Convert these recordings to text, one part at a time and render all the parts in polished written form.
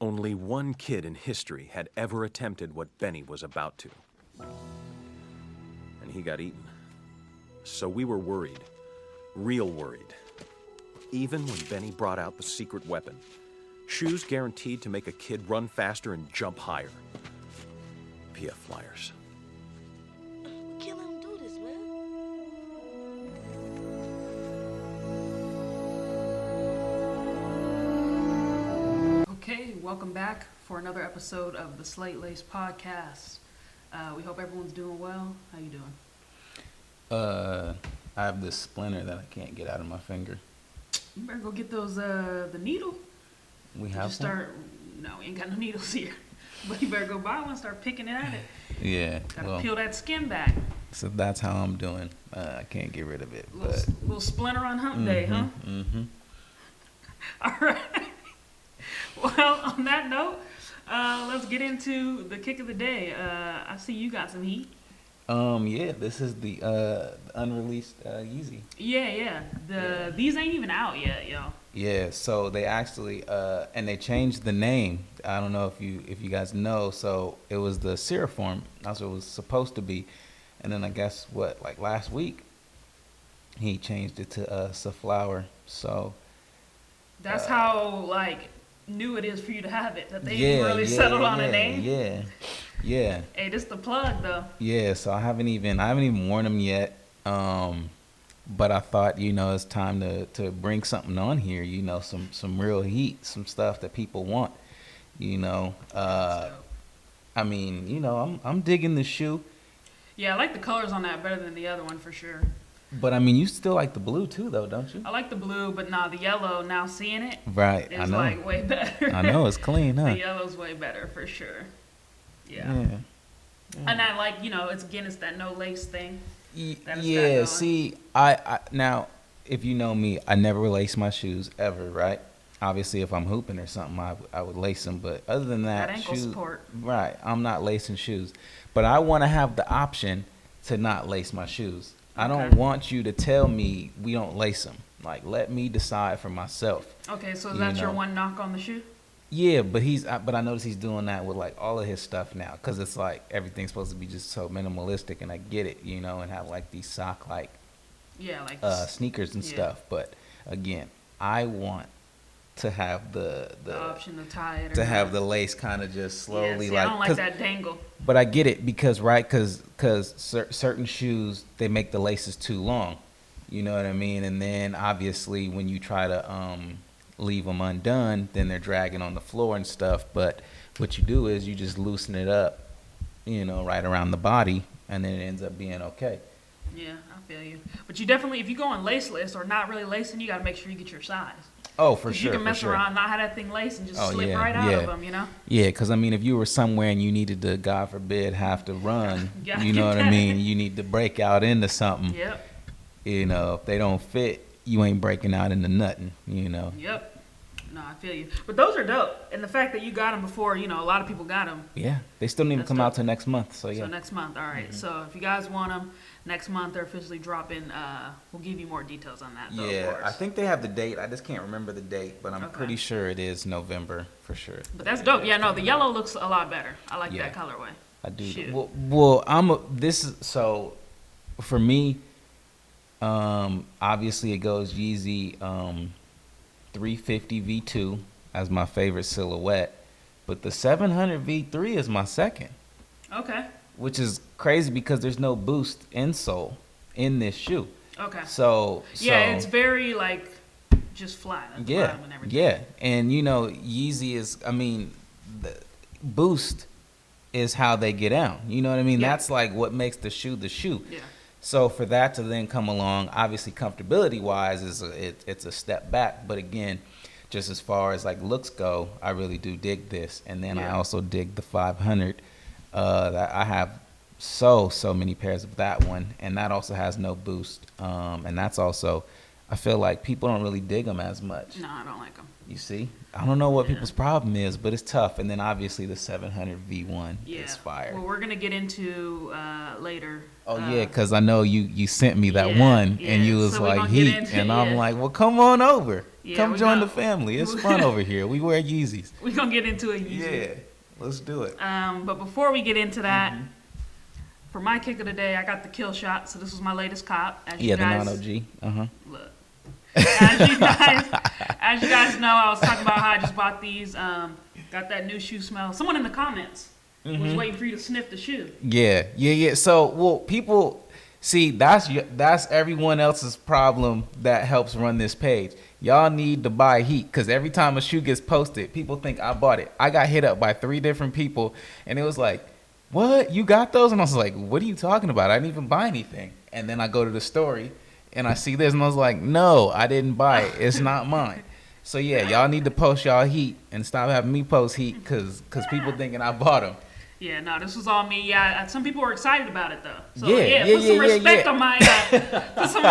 Only one kid in history had ever attempted what Benny was about to. And he got eaten. So we were worried. Real worried. Even when Benny brought out the secret weapon. Shoes guaranteed to make a kid run faster and jump higher. PF Flyers. We can't let him do this, man. Okay, welcome back for another episode of the Slate Rate podcast. We hope everyone's doing well. How you doing? I have this splinter that I can't get out of my finger. You better go get those the needle. We have No, we ain't got no needles here. But you better go buy one, start picking at it. Yeah. Gotta peel that skin back. So that's how I'm doing. I can't get rid of it. Little splinter on hump day, huh? Mm-hmm. All right. Well, on that note, let's get into the kick of the day. I see you got some heat. Yeah, this is the unreleased Yeezy. Yeah. These ain't even out yet, yo. Yeah, so they actually and they changed the name. I don't know if you guys know. So it was the Seraform. That's what it was supposed to be, and then I guess last week he changed it to Safflower. So that's how new it is for you to have it. That they really settled on a name. Yeah. Hey, this the plug though. Yeah, so I haven't even worn them yet. But I thought, it's time to bring something on here, some real heat, some stuff that people want, I mean, I'm digging the shoe. Yeah, I like the colors on that better than the other one for sure. But I mean, you still like the blue too, though, don't you? I like the blue, but the yellow, now seeing it, right? is I know. way better. I know, it's clean, huh? The yellow's way better for sure. Yeah. And I like, it's that no lace thing. Yeah, see, I now, if you know me, I never lace my shoes ever, right? Obviously, if I'm hooping or something, I would lace them. But other than that ankle support. Right, I'm not lacing shoes. But I want to have the option to not lace my shoes. I don't want you to tell me we don't lace them. Let me decide for myself. Okay, so that's your one knock on the shoe? Yeah, but I notice he's doing that with all of his stuff now, because it's everything's supposed to be just so minimalistic, and I get it, and have these sock sneakers and stuff. But again, I want to have the option to tie it, have the lace kind of just slowly I don't like that dangle. But I get it because certain shoes, they make the laces too long, you know what I mean, and then obviously when you try to leave them undone, then they're dragging on the floor and stuff. But what you do is you just loosen it up, right around the body, and then it ends up being okay. Yeah, I feel you. But you definitely, if you go on laceless or not really lacing, you got to make sure you get your size. Oh, for sure. You can mess around, not have that thing laced, and just slip right out of them, Yeah, because I mean, if you were somewhere and you needed to, God forbid, have to run, you know what I mean? You need to break out into something. Yep. If they don't fit, you ain't breaking out into nothing, Yep. No, I feel you. But those are dope. And the fact that you got them before, a lot of people got them. Yeah. They still need to come out till next month. So, yeah. So next month. All right. Mm-hmm. So if you guys want them, next month they're officially dropping. We'll give you more details on that, though, yeah. of course. I think they have the date. I just can't remember the date, but I'm pretty sure it is November for sure. But that's dope. Yeah, no, the yellow looks a lot better. I like that colorway. I do. Shoot. So for me, obviously it goes Yeezy 350 V2 as my favorite silhouette, but the 700 V3 is my second. Okay. Which is crazy because there's no boost insole in this shoe. Okay. So it's very just flat at the bottom and everything. Yeah, and Yeezy is, the boost is how they get out. You know what I mean? Yeah. That's what makes the shoe the shoe. Yeah. So for that to then come along, obviously comfortability wise it's a step back, but again, just as far as looks go, I really do dig this. And then I also dig the 500. That I have so many pairs of that one, and that also has no boost. And that's also, I feel like people don't really dig them as much. No, I don't like them. You see, I don't know what people's problem is, but it's tough. And then obviously the 700 V1 is fire. Well, we're gonna get into later. Oh yeah, because I know you sent me that one, and you was so heat, and I'm like, well, come on over. Yeah, Come join the family. It's fun over here. We wear Yeezys. We're going to get into it. Yeah, let's do it. But before we get into that, for my kick of the day, I got the kill shot. So this was my latest cop. As you guys, the non-OG. Look. As you guys know, I was talking about how I just bought these. Got that new shoe smell. Someone in the comments was waiting for you to sniff the shoe. Yeah. So, well, people see that's everyone else's problem that helps run this page. Y'all need to buy heat because every time a shoe gets posted, people think I bought it. I got hit up by 3 different people, and it was like, "What? You got those?" And I was like, "What are you talking about? I didn't even buy anything." And then I go to the story, and I see this, and I was like, "No, I didn't buy it. It's not mine." So yeah, y'all need to post y'all heat and stop having me post heat because people thinking I bought them. Yeah, no, this was all me. Yeah, some people were excited about it though. So Yeah, put some respect on my put some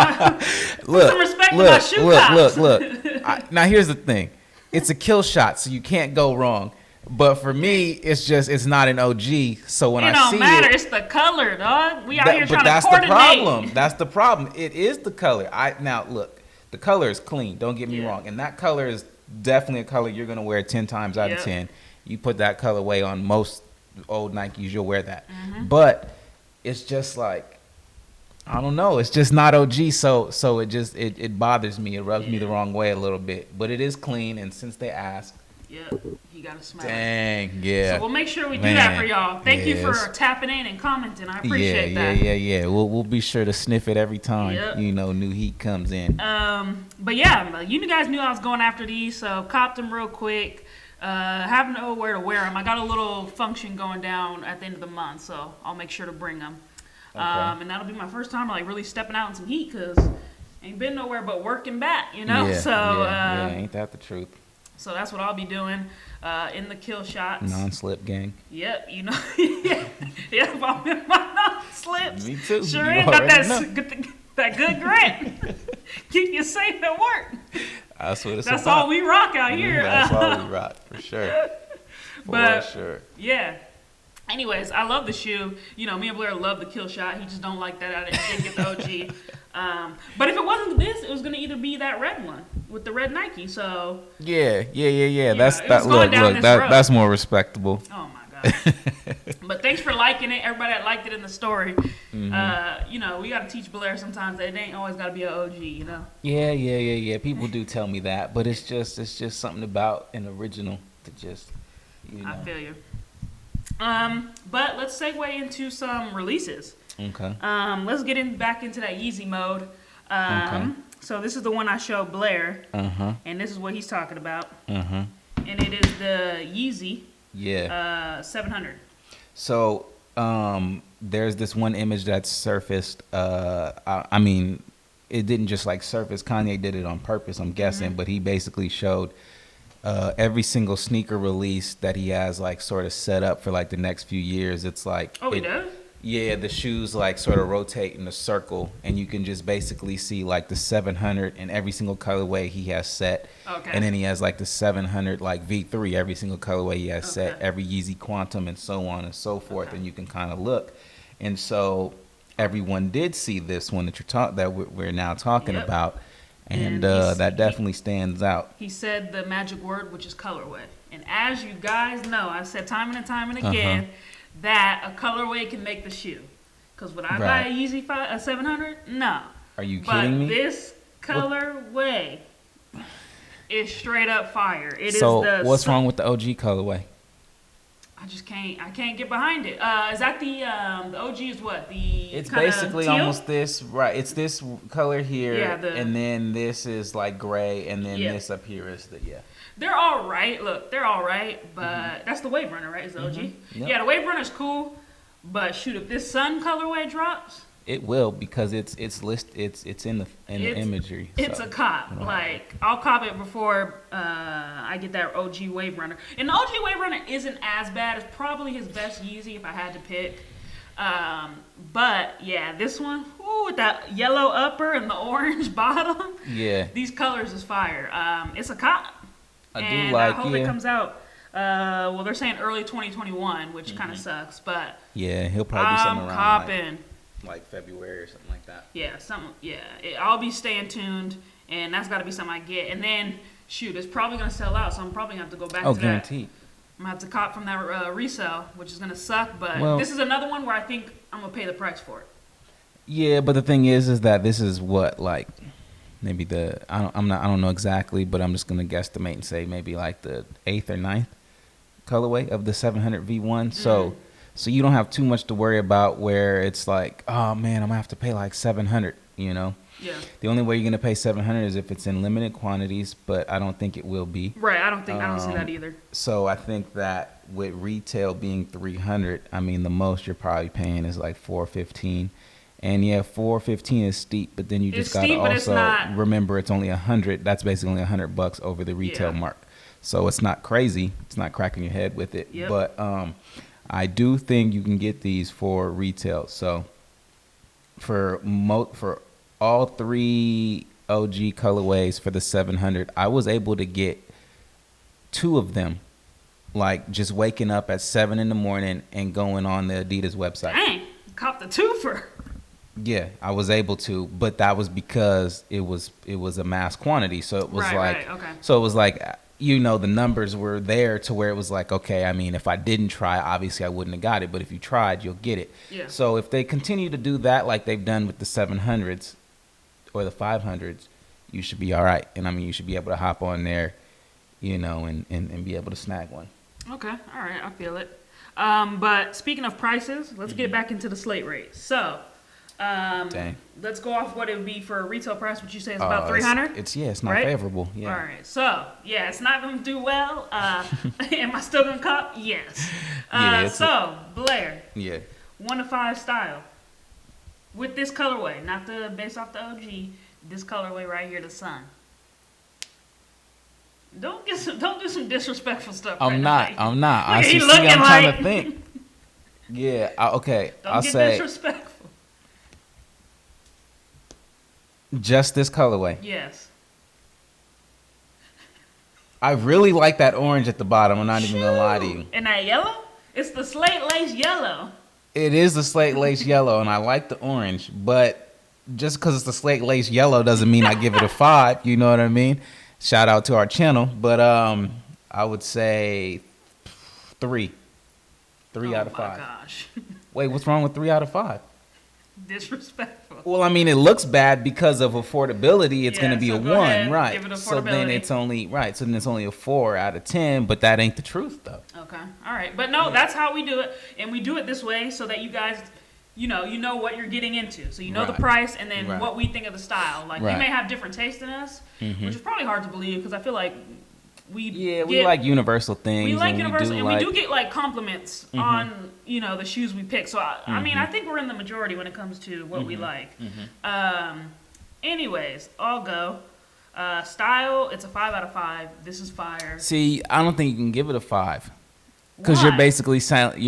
respect on my shoe cops. Look. Now here's the thing, it's a kill shot, so you can't go wrong. But for me, it's not an OG. So when I see it don't matter. It's the color, dog. We out here trying to coordinate. But that's the problem. That's the problem. It is the color. Now look, the color is clean. Don't get me wrong, and that color is definitely a color you're gonna wear 10 times out of 10. You put that colorway on most old Nikes, you'll wear that. But it's just like, I don't know, it's just not OG, so it bothers me. It rubs me the wrong way a little bit, but it is clean, and since they asked, you gotta smell dang, it. yeah. So we'll make sure we do that for y'all. Thank you for tapping in and commenting. I appreciate that. Yeah. We'll be sure to sniff it every time new heat comes in. But yeah, you guys knew I was going after these, so copped them real quick. Have nowhere to wear them. I got a little function going down at the end of the month, so I'll make sure to bring them. Okay. And that'll be my first time like really stepping out in some heat because ain't been nowhere but working back, Yeah, ain't that the truth? So that's what I'll be doing in the kill shots. Non-slip gang. Yep, Yep, I'm in my non-slips. Me too. Sure ain't got that good grant. Keep you safe at work. That's what it's That's about. all we rock out here. That's all we rock, for sure. For sure. Yeah. Anyways, I love the shoe. Me and Blair love the kill shot. He just don't like that. I didn't get the OG. But if it wasn't this, it was going to either be that red one with the red Nike. So yeah. That's more respectable. Oh my gosh. But thanks for liking it. Everybody that liked it in the story. We got to teach Blair sometimes that it ain't always got to be an OG. Yeah. People do tell me that, but it's just something about an original that just I feel you. But let's segue into some releases. Okay. Let's get back into that Yeezy mode. Okay. So this is the one I showed Blair. And this is what he's talking about. And it is the Yeezy. 700. So there's this one image that's surfaced. I mean, it didn't just like surface. Kanye did it on purpose, I'm guessing. But he basically showed every single sneaker release that he has like sort of set up for like the next few years. It's like, he does? Yeah, the shoes like sort of rotate in a circle, and you can just basically see like the 700 in every single colorway he has set. Okay. And then he has like the 700 like V3 every single colorway he has set, every Yeezy Quantum, and so on and so forth. And you can kind of look, and so everyone did see this one that we're now talking about. And that definitely stands out. He said the magic word, which is colorway. And as you guys know, I've said time and time and again that a colorway can make the shoe. Because would I buy a Yeezy 700? No. Are you kidding me? But this colorway is straight up fire. What's wrong with the OG colorway? I can't get behind it. Is that the OG is what? It's basically teal? Almost this, right? It's this color here, and then this is like gray, and then this up here is the They're all right. Look, they're all right, but that's the Wave Runner, right? Is the OG? Yep. Yeah, the Wave Runner's cool, but shoot, if this Sun colorway drops, it will because it's in the imagery. It's a cop. Like I'll cop it before I get that OG Wave Runner. And the OG Wave Runner isn't as bad. It's probably his best Yeezy if I had to pick. But yeah, this one, with that yellow upper and the orange bottom. Yeah. These colors is fire. It's a cop. I hope it comes out. Well, they're saying early 2021, which kind of sucks, but yeah, he'll probably do something around copping. Like February or something like that. Yeah, I'll be staying tuned and that's got to be something I get. And then, shoot, it's probably going to sell out, so I'm probably going to have to go back to guaranteed. that. I'm going to have to cop from that resale, which is going to suck, but Well, this is another one where I think I'm going to pay the price for it. Yeah, but the thing is that this is what, like, maybe I don't know exactly, but I'm just gonna guesstimate and say maybe like the 8th or 9th colorway of the 700 V1. So you don't have too much to worry about where it's like, oh man, I'm gonna have to pay like 700. You know. Yeah. The only way you're gonna pay 700 is if it's in limited quantities, but I don't think it will be. Right. I don't see that either. So I think that with retail being 300, I mean the most you're probably paying is like 415. And yeah, 415 is steep, but then you just gotta also remember it's only 100. That's basically only $100 over the retail mark. So it's not crazy. It's not cracking your head with it. Yep. But I do think you can get these for retail. So for all 3 OG colorways for the 700, I was able to get 2 of them, like just waking up at 7 in the morning and going on the Adidas website. Dang, cop the twofer. Yeah, I was able to, but that was because it was a mass quantity. So it was So it was like, you know, the numbers were there to where it was like, okay, I mean, if I didn't try, obviously I wouldn't have got it, but if you tried, you'll get it. Yeah. So if they continue to do that like they've done with the 700s or the 500s, you should be all right. And I mean, you should be able to hop on there, you know, and be able to snag one. Okay, all right, I feel it. But speaking of prices, let's get back into the Slate Rate. So, let's go off what it would be for a retail price, which you say is about 300. It's not favorable. Yeah. All right. So yeah, it's not going to do well. Am I still going to cop? Yes. Blair. Yeah. 1 to 5 style with this colorway, not the based off the OG. This colorway right here, the Sun. Don't do some disrespectful stuff. I'm not. I'm trying to think. Yeah. Okay. I'll say disrespectful. Just this colorway. Yes. I really like that orange at the bottom. I'm not even gonna lie to you. And that yellow? It's the slate lace yellow. It is the slate lace yellow, and I like the orange. But just because it's the slate lace yellow doesn't mean I give it a 5. You know what I mean? Shout out to our channel. But I would say 3. 3 out of 5. Oh my gosh. Wait, what's wrong with 3 out of 5? Disrespectful. Well, I mean, it looks bad because of affordability. It's going to be a 1, right? Give it so then it's only a 4 out of 10, but that ain't the truth, though. Okay, all right, but no, that's how we do it, and we do it this way so that you guys, you know what you're getting into, so you know the price and then what we think of the style. Like we may have different taste in us, which is probably hard to believe because I feel like we like universal things. We like universal, and we do get like compliments on the shoes we pick. So I mean, I think we're in the majority when it comes to what we like. Anyways, I'll go. Style, it's a 5 out of 5. This is fire. See, I don't think you can give it a 5 because you're basically silent.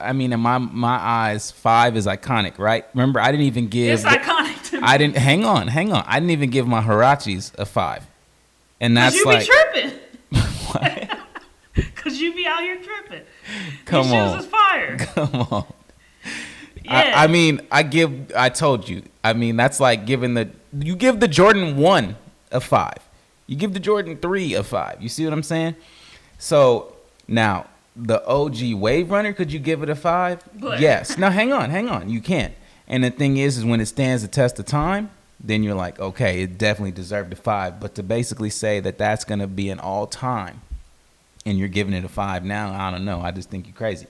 I mean, in my eyes, 5 is iconic, right? Remember, I didn't even give. It's iconic to me. I didn't. Hang on. I didn't even give my Huaraches a 5. And that's you like, be tripping. Cause you be out here tripping. Come on. These shoes is fire. Come on. Yeah. I mean, I told you. I mean, that's like you give the Jordan 1 a 5. You give the Jordan 3 a 5. You see what I'm saying? So now the OG Wave Runner, could you give it a 5? But. Yes. Now hang on. You can't. And the thing is when it stands the test of time, then you're like, okay, it definitely deserved a 5. But to basically say that that's going to be an all-time and you're giving it a 5 now, I don't know. I just think you're crazy.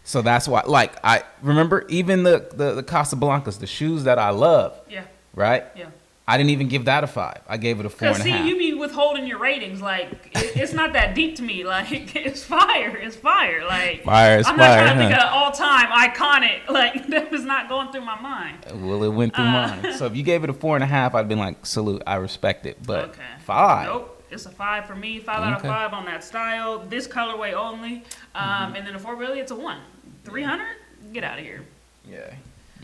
So that's why, like, I remember even the Casablancas, the shoes that I love. Yeah. Right? Yeah. I didn't even give that a 5. I gave it a 4.5. See, you be withholding your ratings. Like, it's not that deep to me. Like, it's fire. It's fire. Like, I'm not trying to think of all-time iconic. Like, that was not going through my mind. Well, it went through mine. So if you gave it a 4.5, I'd been like, salute. I respect it. But 5. Nope. It's a 5 for me. 5 out of 5 on that style. This colorway only. And then affordability, it's a 1. 300? Get out of here. Yeah.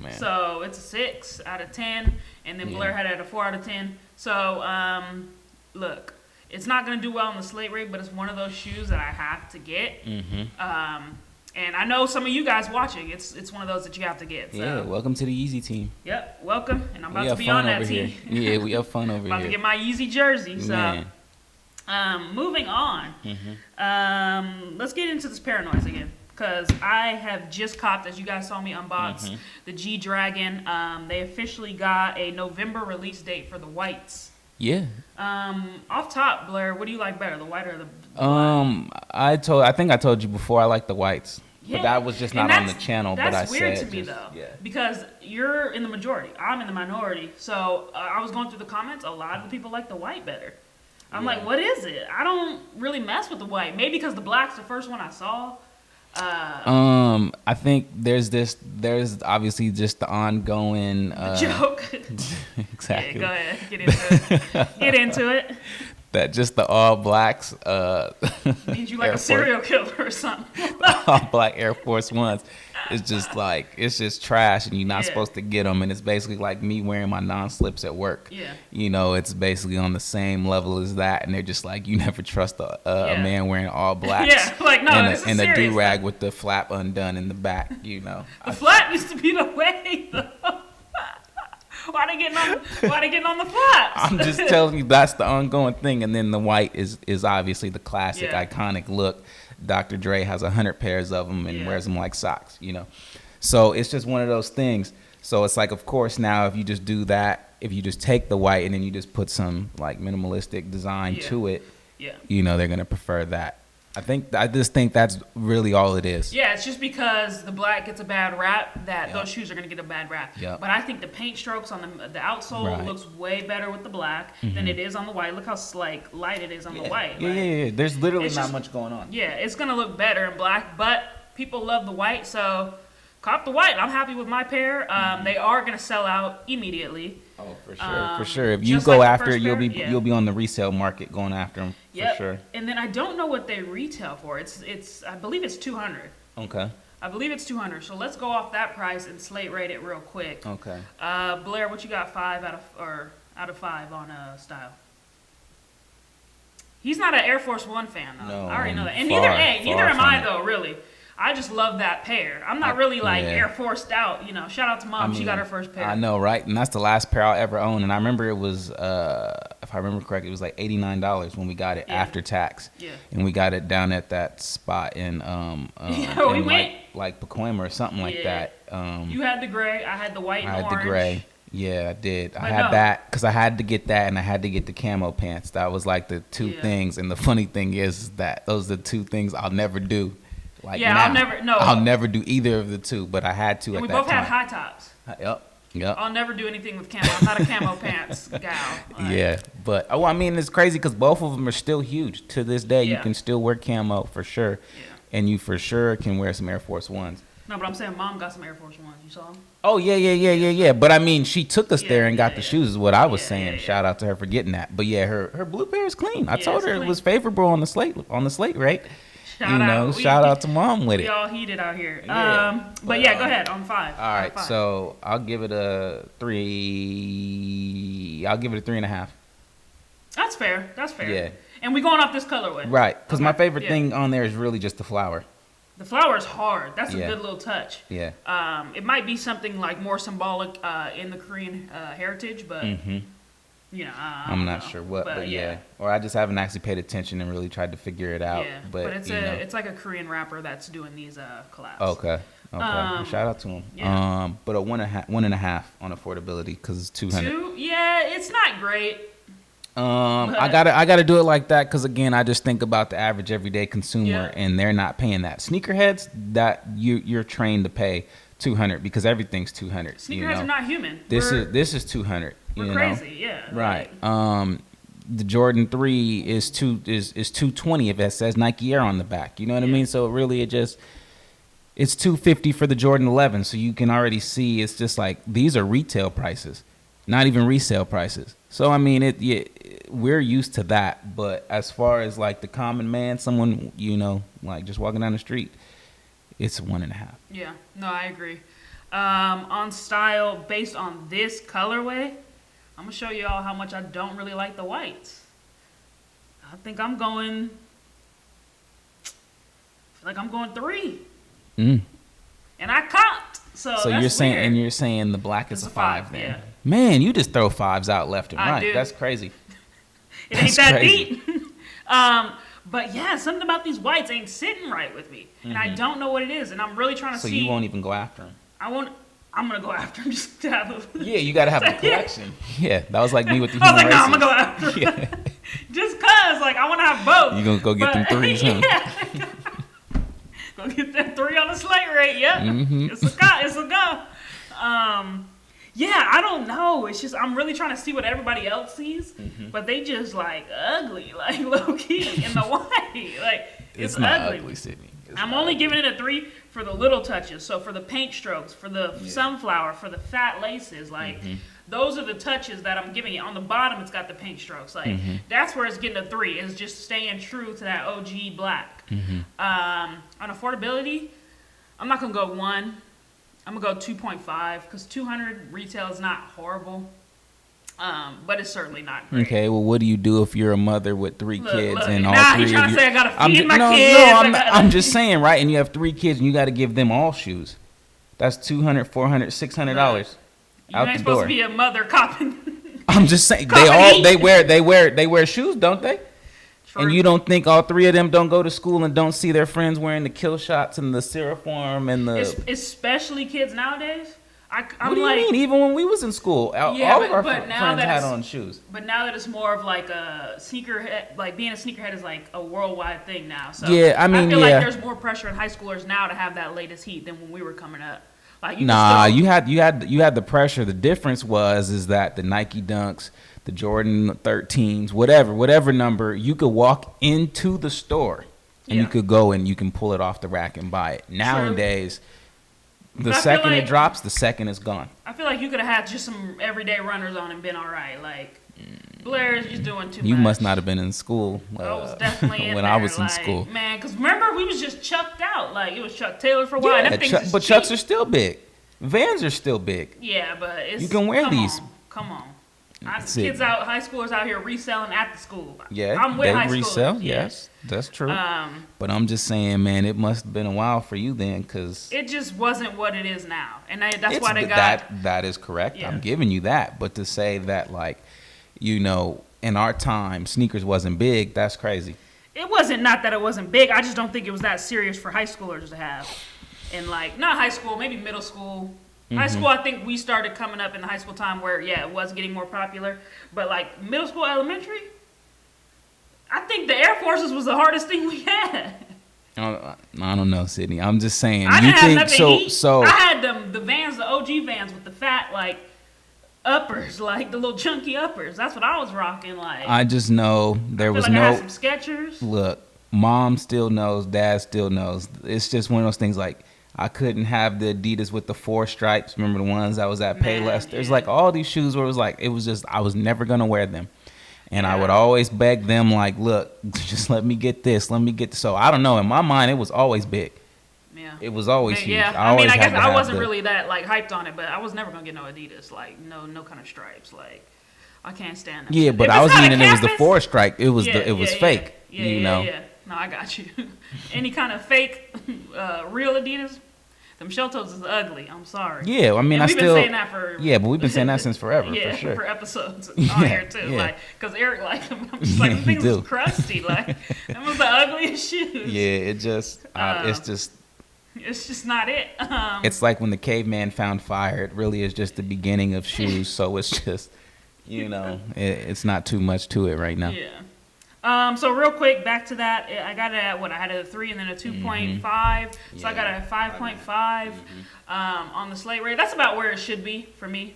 Man. So it's a 6 out of 10, and then Blair had it at a 4 out of 10. So look, it's not gonna do well on the Slate Rate, but it's one of those shoes that I have to get. And I know some of you guys watching. It's one of those that you have to get. So. Yeah, welcome to the Yeezy team. Yep, welcome. And I'm about We to have be fun on that over team. here. Yeah, we have fun over about here. to get my Yeezy jersey. So, Man. moving on. Let's get into this Paranoids again. Because I have just copped, as you guys saw me unbox, the G-Dragon. They officially got a November release date for the whites. Yeah. Off top, Blair, what do you like better, the white or the black? I think I told you before I like the whites. Yeah. But that was just And not on the channel. But I That's weird said to me, just, though. Yeah. Because you're in the majority. I'm in the minority. So I was going through the comments. A lot of the people like the white better. I'm like, what is it? I don't really mess with the white. Maybe because the black's the first one I saw. I think there's obviously just the ongoing Joke. exactly. Yeah, go ahead. Get into it. Get into it. That just the all blacks Means you like a serial killer or something. all black Air Force Ones. It's just trash, and you're not supposed to get them. And it's basically like me wearing my non-slips at work. Yeah. You know, it's basically on the same level as that, and they're just like, you never trust a man wearing all blacks. Yeah, like, no, this is and a serious do-rag stuff. with the flap undone in the back. You know, The flap used to be the way, though. Why they getting on the flaps? I'm just telling you, that's the ongoing thing. And then the white is obviously the classic, iconic look. Dr. Dre has 100 pairs of them and wears them like socks, you know. So it's just one of those things. So it's like, of course, now if you just do that, if you just take the white and then you just put some like minimalistic design to it, you know, they're gonna prefer that. I just think that's really all it is. Yeah, it's just because the black gets a bad rap that those shoes are going to get a bad rap. Yep. But I think the paint strokes on the outsole looks way better with the black than it is on the white. Look how light it is on the white. Yeah. There's literally it's not just- much going on. Yeah, it's going to look better in black, but people love the white, so cop the white. I'm happy with my pair. They are going to sell out immediately. Oh, for sure. If you just go like the after first it, you'll pair, be you'll be on the resale market going after them for sure. And then I don't know what they retail for. It's I believe it's $200. Okay. I believe it's $200. So let's go off that price and slate rate it real quick. Okay. Blair, what you got? 5 out of 5 on style. He's not an Air Force One fan though. No, I already know that. And far neither am from I it. though. Really, I just love that pair. I'm not really like Air Forced out. You know, shout out to Mom. She got her first pair. I know, right? And that's the last pair I'll ever own. And I remember it was, if I remember correctly, it was like $89 when we got it after tax. Yeah. And we got it down at that spot in we in went. like Pacoima or something like that. You had the gray. I had the white and I had orange. the gray. Yeah, I did. I But had no. that because I had to get that, and I had to get the camo pants. That was like the two things. And the funny thing is that those are the two things I'll never do. Like now. I'll never do either of the two, but I had to And at we that both time. had high tops. Yep. I'll never do anything with camo. I'm not a camo pants gal. Like, Yeah, but I mean, it's crazy because both of them are still huge to this day. You can still wear camo for sure, and you for sure can wear some Air Force Ones. No, but I'm saying Mom got some Air Force Ones. You saw them? Oh yeah. But I mean, she took us there and got the shoes. Is what I was saying. Shout out to her for getting that. But yeah, her blue pair is clean. I told her clean. it was favorable on the slate rate. Shout Shout out to Mom with We it. all heated out here. Yeah. But yeah, go ahead on 5. All right, so I'll give it a 3. I'll give it a 3.5. That's fair. Yeah. And we going off this colorway. Right, because my Okay, favorite yeah. thing on there is really just the flower. The flower is hard. That's a Yeah. good little touch. Yeah. It might be something like more symbolic in the Korean heritage, but you know, I I'm don't not know. sure what, but yeah. Or I just haven't actually paid attention and really tried to figure it out. Yeah, But it's it's like a Korean rapper that's doing these collabs. Okay. Well, shout out to him. Yeah. But a 1.5 on affordability because it's 200. 2? Yeah, it's not great. I gotta do it like that because again, I just think about the average everyday consumer and they're not paying that. Sneakerheads, that you're trained to pay 200 because everything's 200. Sneakerheads are not human. This is 200. We're crazy, yeah. Right. The Jordan 3 is 220 if it says Nike Air on the back. You know what I mean? So really it's $250 for the Jordan 11. So you can already see it's just like these are retail prices, not even resale prices. So I mean we're used to that, but as far as like the common man, someone like just walking down the street, it's 1.5. Yeah, no, I agree. On style, based on this colorway, I'm gonna show you all how much I don't really like the whites. I think I'm going 3. And I copped. So that's you're saying the black is a 5 then. Yeah. Man, you just throw 5s out left and I right. do. That's crazy. It ain't that deep. But yeah, something about these whites ain't sitting right with me. And I don't know what it is. And I'm really trying to see. So you won't even go after them? I'm going to go after them just to have a. Yeah, you got to have a collection. Yeah, that was like me with the I was human like, no, races. I'm going to go after them. Just because, like, I want to have both. You going to go get them 3s, huh? Yeah. Go get that 3 on the slate rate. Yep. It's a go. Yeah, I don't know. It's just I'm really trying to see what everybody else sees, but they just like ugly, like low key in the white. Like it's not ugly, Sydney. I'm only giving it a 3 for the little touches. So for the paint strokes, for the sunflower, for the fat laces, like those are the touches that I'm giving it. On the bottom, it's got the paint strokes. Like that's where it's getting a 3. It's just staying true to that OG black. On affordability, I'm not gonna go 1. I'm gonna go 2.5 because 200 retail is not horrible, but it's certainly not great. Okay, well, what do you do if you're a mother with 3 kids and all now 3 you're trying of to say I gotta feed my no, kids? No, I'm just saying, right? And you have 3 kids and you got to give them all shoes. That's $200, $400, $600 You out ain't the supposed door. to be a mother copping. I'm just saying Company. they wear shoes, don't they? True. And you don't think all 3 of them don't go to school and don't see their friends wearing the kill shots and the Seraform and the... Especially kids nowadays. I'm what do you like, mean? Even when we was in school, all of our friends had on shoes. But now that it's more of like a sneakerhead, like being a sneakerhead is like a worldwide thing now. So yeah, I mean, I feel like there's more pressure in high schoolers now to have that latest heat than when we were coming up. Like you had the pressure. The difference is that the Nike Dunks, the Jordan 13s, whatever number, you could walk into the store and you could go and you can pull it off the rack and buy it. Nowadays, the second it drops, the second it's gone. I feel like you could have had just some everyday runners on and been all right. Like Blair is just doing too much. You must not have been in school I was definitely in when there, I was in like, school. Man, because remember, we was just chucked out. Like, it was Chuck Taylor for a while. Yeah, and them but Chucks are still big. Vans are still big. Yeah, but it's... You can wear these. Come on. High schoolers out here reselling at the school. Yeah, I'm with high they resell. schoolers. Yes, that's true. But I'm just saying, man, it must have been a while for you then, because it just wasn't what it is now, and that's why they got that is correct. Yeah. I'm giving you that, but to say that, like, you know, in our time, sneakers wasn't big, that's crazy. It wasn't, not that it wasn't big. I just don't think it was that serious for high schoolers to have, and like not high school, maybe middle school. High school, I think we started coming up in the high school time where, it was getting more popular. But, like, middle school, elementary, I think the Air Forces was the hardest thing we had. I don't know, Sydney. I'm just saying. I didn't have nothing to eat. So I had the Vans, the OG Vans with the fat, like, uppers, like the little chunky uppers. That's what I was rocking, like. I just know there was like no... I had some Skechers. Look, mom still knows, dad still knows. It's just one of those things, like, I couldn't have the Adidas with the 4 stripes. Remember the ones that was at Payless? There's like all these shoes where it was just I was never gonna wear them, and I would always beg them like, look, just let me get this, So I don't know. In my mind, it was always big. Yeah, it was always huge. Yeah, I mean, I guess I wasn't really that like hyped on it, but I was never gonna get no Adidas, like no kind of stripes, like I can't stand them. Yeah, but I was meaning it was the 4 stripe. It was fake. Yeah. No, I got you. Any kind of fake, real Adidas, them shell toes is ugly. I'm sorry. Yeah, I mean, we've been saying that for... Yeah, but we've been saying that since forever, yeah, for sure. for episodes on here, too. Yeah. Like, because Eric liked them. I'm just like, things was crusty. Like, that was the ugliest shoes. Yeah, it just... It's just not it. It's like when the caveman found fire. It really is just the beginning of shoes, so it's just, you know, it's not too much to it right now. Yeah. So real quick, back to that. I got it at I had a 3 and then a 2.5. So I got a 5.5 on the Slate Rate. That's about where it should be for me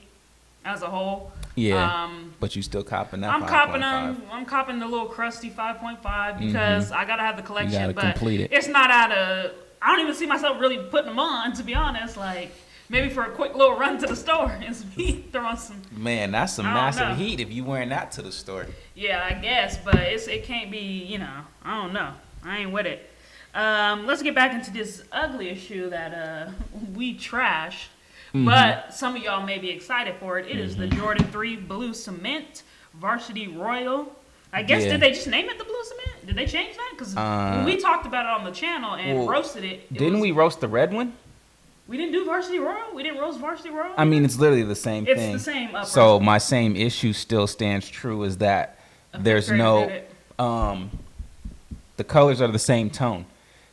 as a whole. Yeah. But you still copping that 5.5. I'm copping the little crusty 5.5 because I gotta have the collection. You gotta but complete it. It's not out of. I don't even see myself really putting them on, to be honest. Like. Maybe for a quick little run to the store and some heat, throwing some. Man, that's some massive heat if you wearing that to the store. Yeah, I guess, but it can't be, you know, I don't know. I ain't with it. Let's get back into this ugly shoe that we trash, but some of y'all may be excited for it. It is the Jordan 3 Blue Cement Varsity Royal. I guess, did they just name it the Blue Cement? Did they change that? Because when we talked about it on the channel and roasted it, didn't we roast the red one? We didn't do Varsity Royal? We didn't roast Varsity Royal? I mean, it's literally the same thing. It's the same. So my same issue still stands true, is that there's no, the colors are the same tone.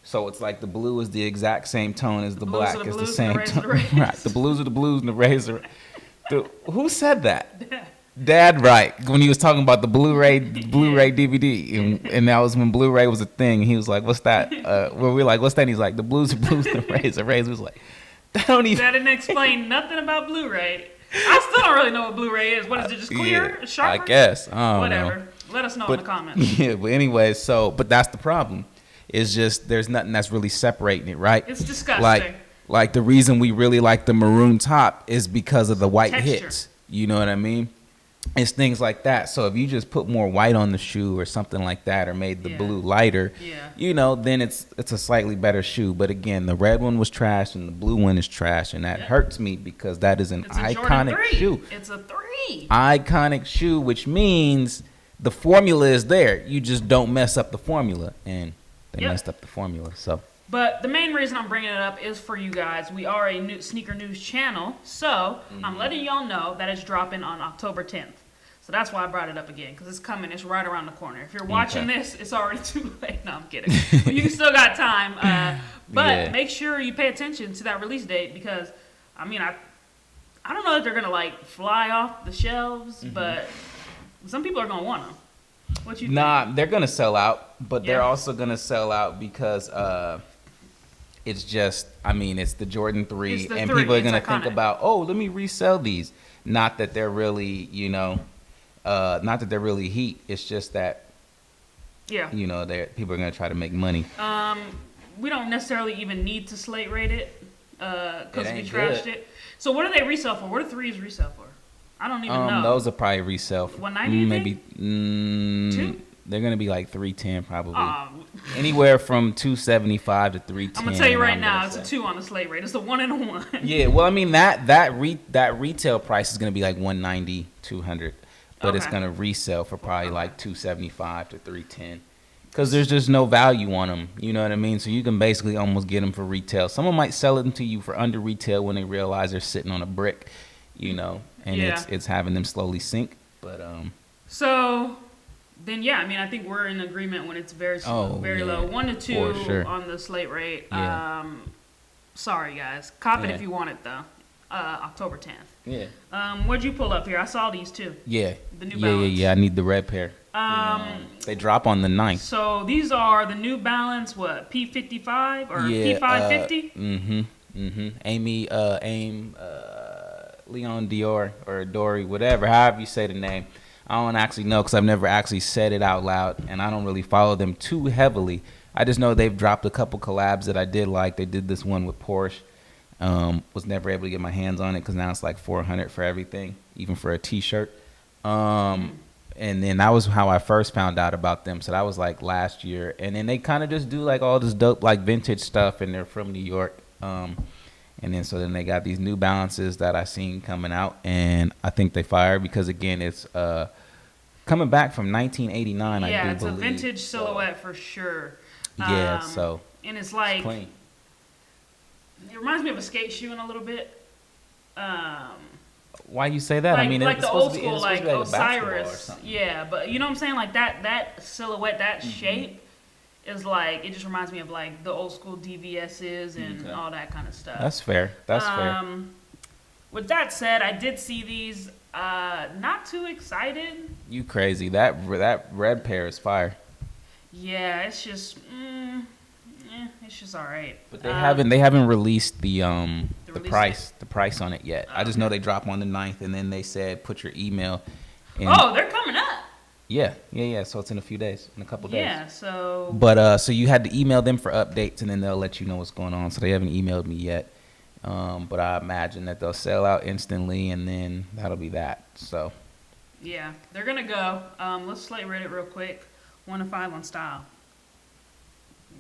So it's like the blue is the exact same tone as the black. It's the same tone. Right. The blues are the blues and the rays are. Who said that? Dad, right? When he was talking about the Blu-ray DVD, and that was when Blu-ray was a thing. He was like, "What's that?" Where we were like, "What's that?" And he's like, "The blues are blues, and the rays are rays." We was like, "That don't even." That didn't explain nothing about Blu-ray. I still don't really know what Blu-ray is. What is it? Just clear? Yeah, Sharper? I guess. I don't know. Whatever. Let us know in the comments. Yeah, but anyway, but that's the problem. It's just there's nothing that's really separating it, right? It's disgusting. Like the reason we really like the maroon top is because of the white Texture. hits. You know what I mean? It's things like that. So if you just put more white on the shoe or something like that, or made the blue lighter, then it's a slightly better shoe. But again, the red one was trash and the blue one is trash, and that hurts me because that is an iconic shoe. It's a 3. Iconic shoe, which means the formula is there. You just don't mess up the formula, and they messed up the formula. So. But the main reason I'm bringing it up is for you guys. We are a new sneaker news channel, so I'm letting y'all know that it's dropping on October 10th. So that's why I brought it up again, because it's coming. It's right around the corner. If you're watching this, it's already too late. No, I'm kidding. But you still got time. But make sure you pay attention to that release date, because, I mean, I don't know if they're going to, like, fly off the shelves, but some people are going to want them. What you think? Nah, they're going to sell out, but they're also going to sell out because it's just, I mean, it's the Jordan 3, and people are going to think about, oh, let me resell these. Not that they're really, not that they're really heat. It's just that, people are going to try to make money. We don't necessarily even need to slate rate it because we trashed it. So what do they resell for? What do 3s resell for? I don't even know. Those will probably resell for $190, maybe 2. They're gonna be like $310 probably. Anywhere from $275 to $310. I'm gonna tell you right now, it's a 2 on the slate rate. It's a 1 and a 1. Yeah, well, I mean that retail price is gonna be like $190, $200, but it's gonna resell for probably like $275 to $310, because there's just no value on them. You know what I mean? So you can basically almost get them for retail. Someone might sell them to you for under retail when they realize they're sitting on a brick, and it's having them slowly sink. But So. Then I mean, I think we're in agreement when it's very low, 1 to 2 on the slate rate. Yeah. Sorry guys, cop it if you want it though. October 10th. Yeah. What'd you pull up here? I saw these too. Yeah. The New Balance. Yeah. I need the red pair. They drop on the 9th. So these are the New Balance, what, P55 or P550? Leon Dior or Dory, whatever, however you say the name. I don't actually know because I've never actually said it out loud, and I don't really follow them too heavily. I just know they've dropped a couple collabs that I did like. They did this one with Porsche. Was never able to get my hands on it because now it's like $400 for everything, even for a T-shirt. And then that was how I first found out about them. So that was like last year. And then they kind of just do like all this dope like vintage stuff, and they're from New York. And then then they got these New Balances that I seen coming out, and I think they fire because again it's coming back from 1989. Yeah, I do believe. A vintage silhouette for sure. Yeah, and it's like it's clean. It reminds me of a skate shoe in a little bit. Why you say that? Like, I mean, like it's the supposed old to be, school, it's like supposed to be like Osiris. Yeah, but you know what I'm saying? Like that silhouette, that shape is like, it just reminds me of like the old school DVS's and all that kind of stuff. That's fair. That's fair. With that said, I did see these. Not too excited. You crazy? That red pair is fire. Yeah, it's just, it's just all right. But they haven't released the price on it yet. I just know they drop on the 9th, and then they said put your email. Oh, they're coming up. Yeah. So it's in a few days, in a couple days. Yeah. So. But so you had to email them for updates, and then they'll let you know what's going on. So they haven't emailed me yet. But I imagine that they'll sell out instantly, and then that'll be that. So. Yeah, they're gonna go. Let's slate rate it real quick. 1 to 5 on style.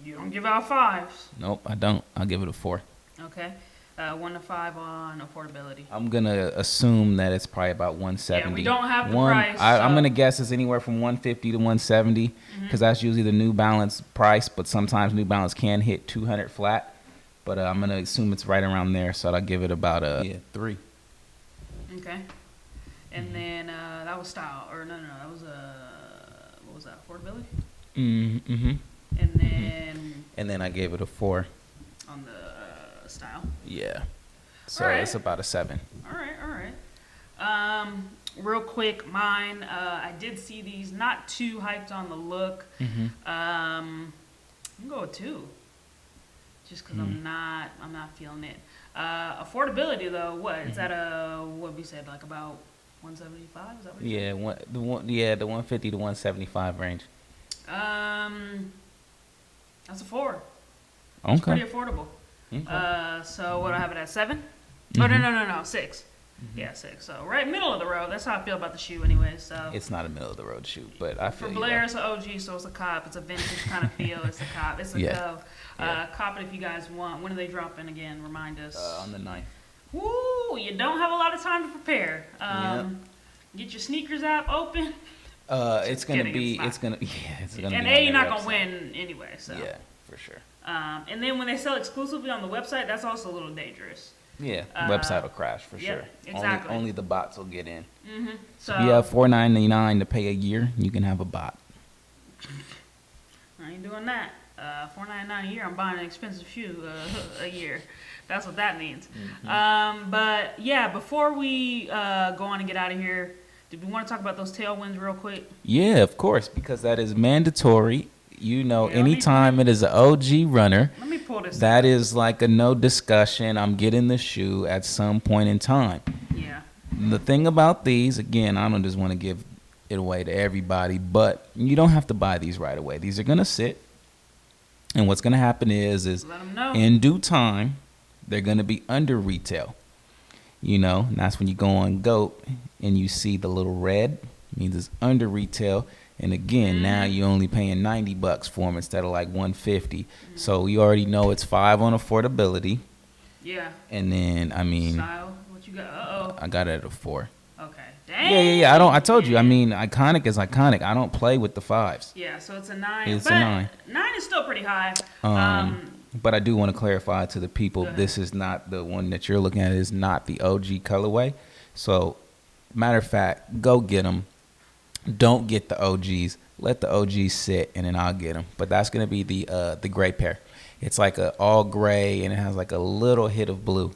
You don't give out 5s. Nope, I don't. I'll give it a 4. Okay. 1 to 5 on affordability. I'm gonna assume that it's probably about 170. Yeah, we don't have the price. I'm gonna guess it's anywhere from 150 to 170 because that's usually the New Balance price. But sometimes New Balance can hit 200 flat. But I'm gonna assume it's right around there, so I'll give it about a 3. Okay. And then that was style, or no, that was what was that? Affordability. Mm-hmm. And then I gave it a 4 on the style. Yeah. So All right. it's about a 7. All right. Real quick, mine. I did see these. Not too hyped on the look. I'm gonna go with 2. Just because I'm not feeling it. Affordability though, what? It's at what we said, like about 175. Is that what you said? The 150 to 175 range. That's a 4. Okay. It's pretty affordable. Okay. So what do I have it at 7? Oh no, 6. Yeah, 6. So right middle of the road. That's how I feel about the shoe, anyway. So It's not a middle of the road shoe, but I feel for you. Blair, it's an OG, so it's a cop. It's a vintage kind of feel. It's a cop. It's a go. Cop it if you guys want. When are they dropping again? Remind us. On the 9th. Woo! You don't have a lot of time to prepare. Get your sneakers app open. It's gonna kidding, be. it's not. It's gonna. Yeah, it's gonna And be. On you're their not gonna website. win anyway. So Yeah, for sure. and then when they sell exclusively on the website, that's also a little dangerous. Yeah, website will crash for yep, sure. exactly. Only the bots will get in. So If you have $4.99 to pay a year, you can have a bot. I ain't doing that. $4.99 a year. I'm buying an expensive shoe a year. That's what that means. But yeah, before we go on and get out of here, did we want to talk about those tailwinds real quick? Yeah, of course, because that is mandatory. You know, Yeah, anytime it is an OG runner, Let me pull this. that is like a no discussion. I'm getting the shoe at some point in time. Yeah. The thing about these, again, I don't just want to give it away to everybody, but you don't have to buy these right away. These are going to sit. And what's going to happen is Let them know. in due time, they're going to be under retail. You know, and that's when you go on GOAT and you see the little red, means it's under retail. And again, now you're only paying $90 for them instead of like $150. So you already know it's 5 on affordability. Yeah. And then, I mean, Style. What you got? I got it at a 4. Okay. Dang. Yeah. I told you. I mean, iconic is iconic. I don't play with the 5s. Yeah, so it's a 9. It's but a 9. 9 is still pretty high. But I do want to clarify to the people, Go ahead. this is not the one that you're looking at. Is not the OG colorway. So, matter of fact, go get them. Don't get the OGs. Let the OGs sit, and then I'll get them. But that's gonna be the gray pair. It's like a all gray, and it has like a little hit of blue.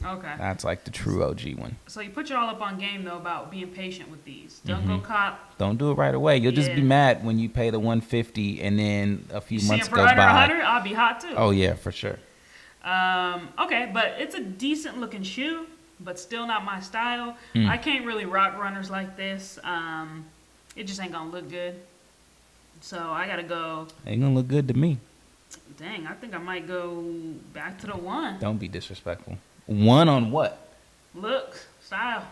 Okay. That's like the true OG one. So you put y'all up on game, though, about being patient with these. Don't go cop. Don't do it right away. You'll just be Yeah. mad when you pay the $150, and then a few You see months them for go under by. 100, I'll be hot, too. Oh yeah, for sure. Okay, but it's a decent looking shoe, but still not my style. I can't really rock runners like this. It just ain't gonna look good. So I gotta go. Ain't gonna look good to me. Dang, I think I might go back to the 1. Don't be disrespectful. 1 on what? Look, style.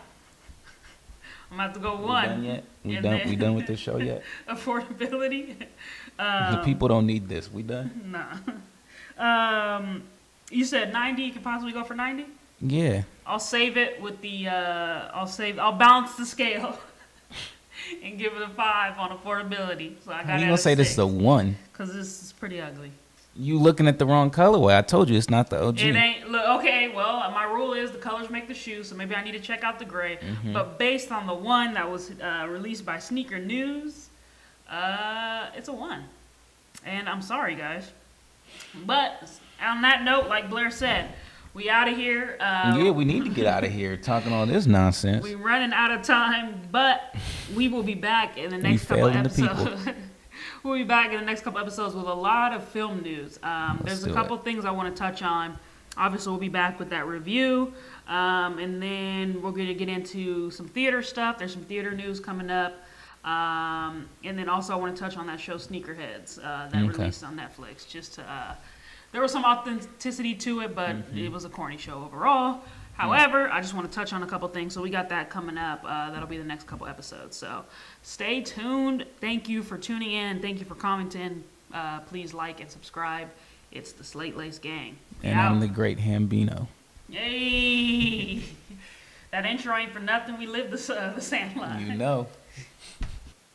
I'm about to go 1. We done yet? And We then- done with this show yet? Affordability. The people don't need this. We done? Nah. You said 90. You could possibly go for 90. Yeah. I'll save it with the. I'll balance the scale and give it a 5 on affordability. So I got. How you gonna say this is a 1? Because this is pretty ugly. You looking at the wrong colorway. I told you it's not the OG. It ain't. Look, okay. Well, my rule is the colors make the shoe, so maybe I need to check out the gray. But based on the one that was released by Sneaker News, it's a 1. And I'm sorry, guys. But on that note, like Blair said, we out of here. Yeah, we need to get out of here talking all this nonsense. We're running out of time, but we will be back in the next couple failing the people. episodes. We'll be back in the next couple episodes with a lot of film news. There's a do couple things I want to touch on. Obviously, we'll be back with that review. And then we're going to get into some theater stuff. There's some theater news coming up. And then also I want to touch on that show Sneakerheads that released on Netflix. Just to, there was some authenticity to it, but it was a corny show overall. However, I just want to touch on a couple things. So we got that coming up. That'll be the next couple episodes. So stay tuned. Thank you for tuning in. Thank you for commenting. Please like and subscribe. It's the Slate Lace Gang. And I'm the great Hambino. Yay! That intro ain't for nothing. We live the Sandlot. You know.